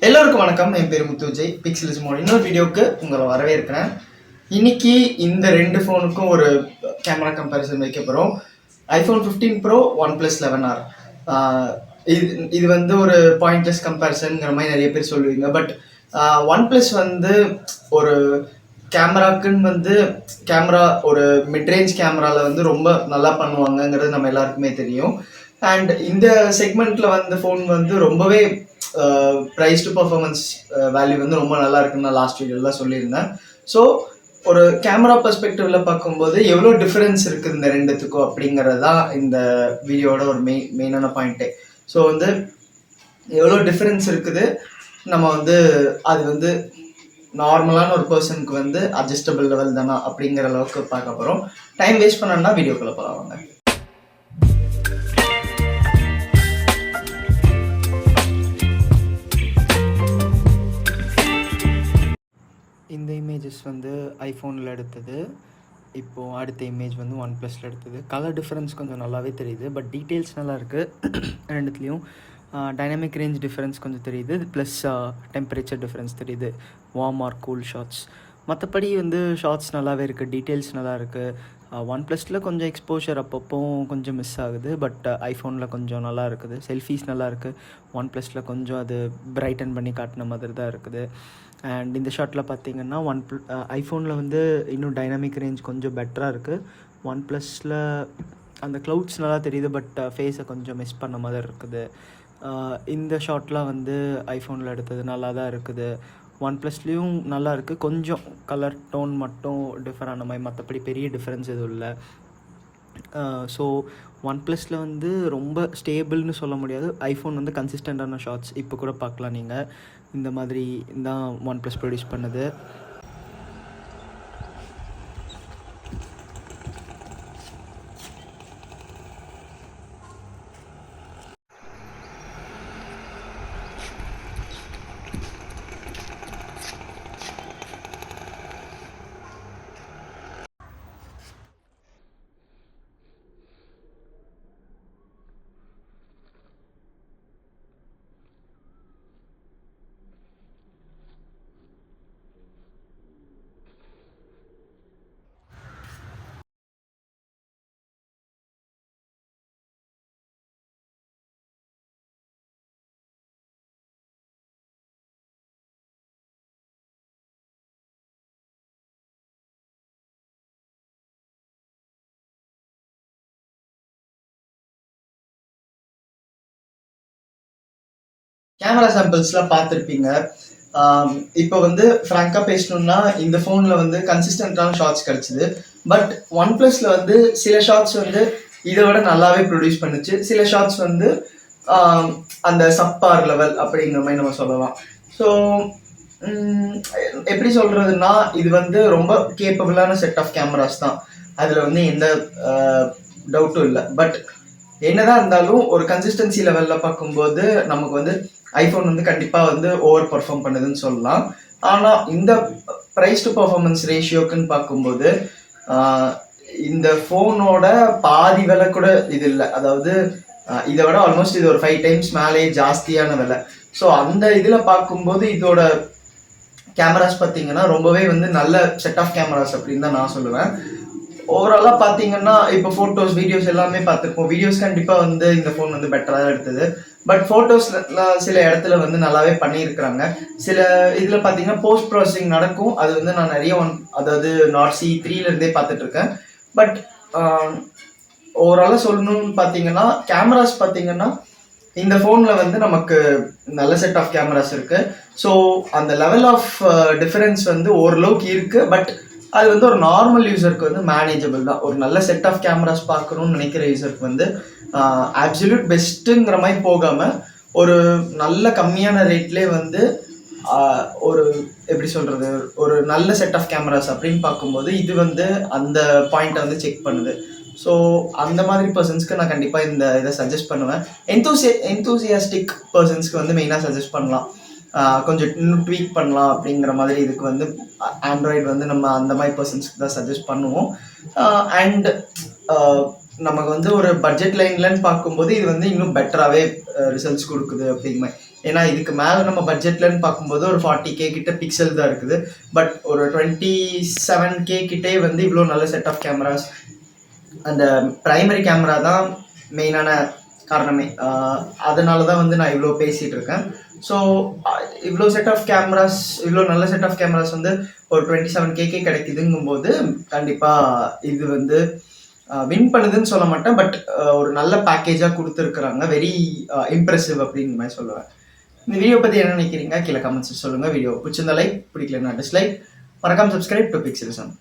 எல்லோருக்கும் வணக்கம். என் பேர் முத்துஜய். பிக்சலிசமோட இன்னொரு வீடியோவுக்கு உங்களை வரவேற்கிறேன். இன்னைக்கு இந்த ரெண்டு ஃபோனுக்கும் ஒரு கேமரா கம்பேரிசன் வைக்க போகிறோம். iPhone 15 Pro, OnePlus 11R. இது இது வந்து ஒரு பாயிண்ட்லெஸ் கம்பேரிசன்ங்கிற மாதிரி நிறைய பேர் சொல்லுவீங்க. பட் OnePlus வந்து ஒரு கேமராக்குன்னு வந்து ஒரு மிட்ரேஞ்ச் கேமராவில் வந்து ரொம்ப நல்லா பண்ணுவாங்கங்கிறது நம்ம எல்லாருக்குமே தெரியும். அண்ட் இந்த செக்மெண்ட்டில் வந்த ஃபோன் வந்து ரொம்பவே ப்ரைஸ் டு பர்ஃபார்மன்ஸ் வேல்யூ வந்து ரொம்ப நல்லா இருக்குன்னு நான் லாஸ்ட் வீடியோலாம் சொல்லியிருந்தேன். ஸோ ஒரு கேமரா பெர்ஸ்பெக்டிவ்ல பார்க்கும்போது எவ்வளோ டிஃப்ரென்ஸ் இருக்குது இந்த ரெண்டுத்துக்கும் அப்படிங்கிறது தான் இந்த வீடியோட ஒரு மெயினான பாயிண்ட்டே. ஸோ வந்து எவ்வளோ டிஃப்ரென்ஸ் இருக்குது, நம்ம வந்து அது வந்து நார்மலான ஒரு பர்சனுக்கு வந்து அட்ஜஸ்டபிள் லெவல் தானா அப்படிங்கிற அளவுக்கு பார்க்க போகிறோம். டைம் வேஸ்ட் பண்ணோம்னா வீடியோக்குள்ளே போகலாம் வாங்க. இந்த இமேஜஸ் வந்து ஐஃபோனில் எடுத்தது. இப்போது அடுத்த இமேஜ் வந்து OnePlusல எடுத்தது. கலர் டிஃப்ரென்ஸ் கொஞ்சம் நல்லாவே தெரியுது, பட் டீட்டெயில்ஸ் நல்லா இருக்குது ரெண்டுத்துலேயும். டைனமிக் ரேஞ்ச் டிஃப்ரென்ஸ் கொஞ்சம் தெரியுது, ப்ளஸ் டெம்பரேச்சர் டிஃப்ரென்ஸ் தெரியுது, வார்ம் ஆர் கூல் ஷாட்ஸ். மற்றபடி வந்து ஷார்ட்ஸ் நல்லாவே இருக்குது, டீட்டெயில்ஸ் நல்லா இருக்குது. OnePlusல கொஞ்சம் எக்ஸ்போஷர் அப்பப்போ கொஞ்சம் மிஸ் ஆகுது, பட் ஐஃபோனில் கொஞ்சம் நல்லா இருக்குது. செல்ஃபீஸ் நல்லா இருக்குது. OnePlusல கொஞ்சம் அது பிரைட்டன் பண்ணி காட்டின மாதிரி தான் இருக்குது. அண்ட் இந்த ஷாட்டில் பார்த்தீங்கன்னா ஐஃபோனில் வந்து இன்னும் டைனாமிக் ரேஞ்ச் கொஞ்சம் பெட்டராக இருக்குது. OnePlusல அந்த க்ளவுட்ஸ் நல்லா தெரியுது, பட் ஃபேஸை கொஞ்சம் மிஸ் பண்ண மாதிரி இருக்குது. இந்த ஷாட்லாம் வந்து ஐஃபோனில் எடுத்தது நல்லா தான் இருக்குது. OnePlusலேயும் நல்லா இருக்குது, கொஞ்சம் கலர் டோன் மட்டும் டிஃபர் ஆன மாதிரி, மற்றபடி பெரிய டிஃப்ரென்ஸ் எதுவும் இல்லை. ஸோ OnePlusல வந்து ரொம்ப ஸ்டேபிள்னு சொல்ல முடியாது. ஐஃபோன் வந்து கன்சிஸ்டண்ட்டான ஷாட்ஸ் இப்போ கூட பார்க்கலாம். நீங்கள் இந்த மாதிரி தான் OnePlus ப்ரொடியூஸ் பண்ணுது. கேமரா சாம்பிள்ஸ்லாம் பார்த்துருப்பீங்க. இப்போ வந்து ஃப்ராங்காக பேசணும்னா இந்த ஃபோனில் வந்து கன்சிஸ்டண்ட்டான ஷார்ட்ஸ் கிடச்சிது. பட் OnePlusல வந்து சில ஷார்ட்ஸ் வந்து இதை விட நல்லாவே ப்ரொடியூஸ் பண்ணுச்சு. சில ஷார்ட்ஸ் வந்து அந்த சப்பார் லெவல் அப்படிங்கிற மாதிரி நம்ம சொல்லலாம். ஸோ எப்படி சொல்கிறதுனா, இது வந்து ரொம்ப கேப்பபிளான செட் ஆஃப் கேமராஸ் தான், அதில் வந்து எந்த டவுட்டும் இல்லை. பட் என்னதான் இருந்தாலும் ஒரு கன்சிஸ்டன்சி லெவலில் பார்க்கும்போது நமக்கு வந்து ஐஃபோன் வந்து கண்டிப்பாக வந்து ஓவர் பர்ஃபார்ம் பண்ணுதுன்னு சொல்லலாம். ஆனால் இந்த ப்ரைஸ் டு பர்ஃபார்மன்ஸ் ரேஷியோக்குன்னு பார்க்கும்போது இந்த ஃபோனோட பாதி விலை கூட இது இல்லை. அதாவது இதை விட ஆல்மோஸ்ட் இது ஒரு 5 times மேலே ஜாஸ்தியான விலை. ஸோ அந்த இதில் பார்க்கும்போது இதோட கேமராஸ் பார்த்தீங்கன்னா ரொம்பவே வந்து நல்ல செட் ஆஃப் கேமராஸ் அப்படின்னு தான் நான் சொல்லுவேன். ஓவராலாக பார்த்தீங்கன்னா இப்போ ஃபோட்டோஸ், வீடியோஸ் எல்லாமே பார்த்துருப்போம். வீடியோஸ் கண்டிப்பாக வந்து இந்த ஃபோன் வந்து பெட்டராக தான் எடுத்தது. பட் ஃபோட்டோஸ்லாம் சில இடத்துல வந்து நல்லாவே பண்ணியிருக்கிறாங்க. சில இதில் பார்த்தீங்கன்னா போஸ்ட் ப்ராசஸிங் நடக்கும். அது வந்து நான் நிறைய அதாவது நாட் C3லேருந்தே பார்த்துட்ருக்கேன். பட் ஓவராலாக சொல்லணும்னு பார்த்தீங்கன்னா கேமராஸ் பார்த்தீங்கன்னா இந்த ஃபோனில் வந்து நமக்கு நல்ல செட் ஆஃப் கேமராஸ் இருக்குது. ஸோ அந்த லெவல் ஆஃப் டிஃபரன்ஸ் வந்து ஓரளவுக்கு இருக்குது. பட் அது வந்து ஒரு நார்மல் யூசருக்கு வந்து மேனேஜபிள் தான். ஒரு நல்ல செட் ஆஃப் கேமராஸ் பார்க்கணும்னு நினைக்கிற யூசருக்கு வந்து அப்சல்யூட் பெஸ்ட்டுங்கிற மாதிரி போகாமல் ஒரு நல்ல கம்மியான ரேட்லேயே வந்து ஒரு எப்படி சொல்கிறது, ஒரு நல்ல செட் ஆஃப் கேமராஸ் அப்படின்னு பார்க்கும்போது இது வந்து அந்த பாயிண்ட்டை வந்து செக் பண்ணுது. ஸோ அந்த மாதிரி பர்சன்ஸ்க்கு நான் கண்டிப்பாக இந்த இதை சஜஸ்ட் பண்ணுவேன். என்தூசியாஸ்டிக் பர்சன்ஸ்க்கு வந்து மெயினாக சஜஸ்ட் பண்ணலாம். கொஞ்சம் இன்னும் ட்வீக் பண்ணலாம் அப்படிங்கிற மாதிரி இதுக்கு வந்து ஆண்ட்ராய்டு வந்து நம்ம அந்த மாதிரி பர்சன்ஸ்க்கு தான் சஜஸ்ட் பண்ணுவோம். அண்ட் நமக்கு வந்து ஒரு பட்ஜெட் லைன்லன்னு பார்க்கும்போது இது வந்து இன்னும் பெட்டராகவே ரிசல்ட்ஸ் கொடுக்குது அப்படிங்கிற மாதிரி. ஏன்னா இதுக்கு மேலே நம்ம பட்ஜெட்லன்னு பார்க்கும்போது ஒரு 40K கிட்ட பிக்சல் தான் இருக்குது. பட் ஒரு 27K கிட்டே வந்து இவ்வளோ நல்ல செட் ஆஃப் கேமராஸ், அந்த ப்ரைமரி கேமரா தான் மெயினான காரணமே. அதனால தான் வந்து நான் இவ்வளோ பேசிகிட்டு இருக்கேன். ஸோ இவ்வளோ செட் ஆஃப் கேமராஸ், இவ்வளோ நல்ல செட் ஆஃப் கேமராஸ் வந்து ஒரு 27K கிடைக்குதுங்கும்போது கண்டிப்பாக இது வந்து வின் பண்ணுதுன்னு சொல்ல மாட்டேன். பட் ஒரு நல்ல பேக்கேஜாக கொடுத்துருக்குறாங்க. வெரி இம்ப்ரெசிவ் அப்படிங்கிற மாதிரி சொல்லுவேன். இந்த வீடியோ பற்றி என்ன நினைக்கிறீங்க கீழே கமெண்ட்ஸ் சொல்லுங்கள். வீடியோ பிடிச்சிருந்தா லைக், பிடிக்கலன்னா டிஸ்லைக். மறக்காம சப்ஸ்கிரைப் டு பிக்சலிசம்.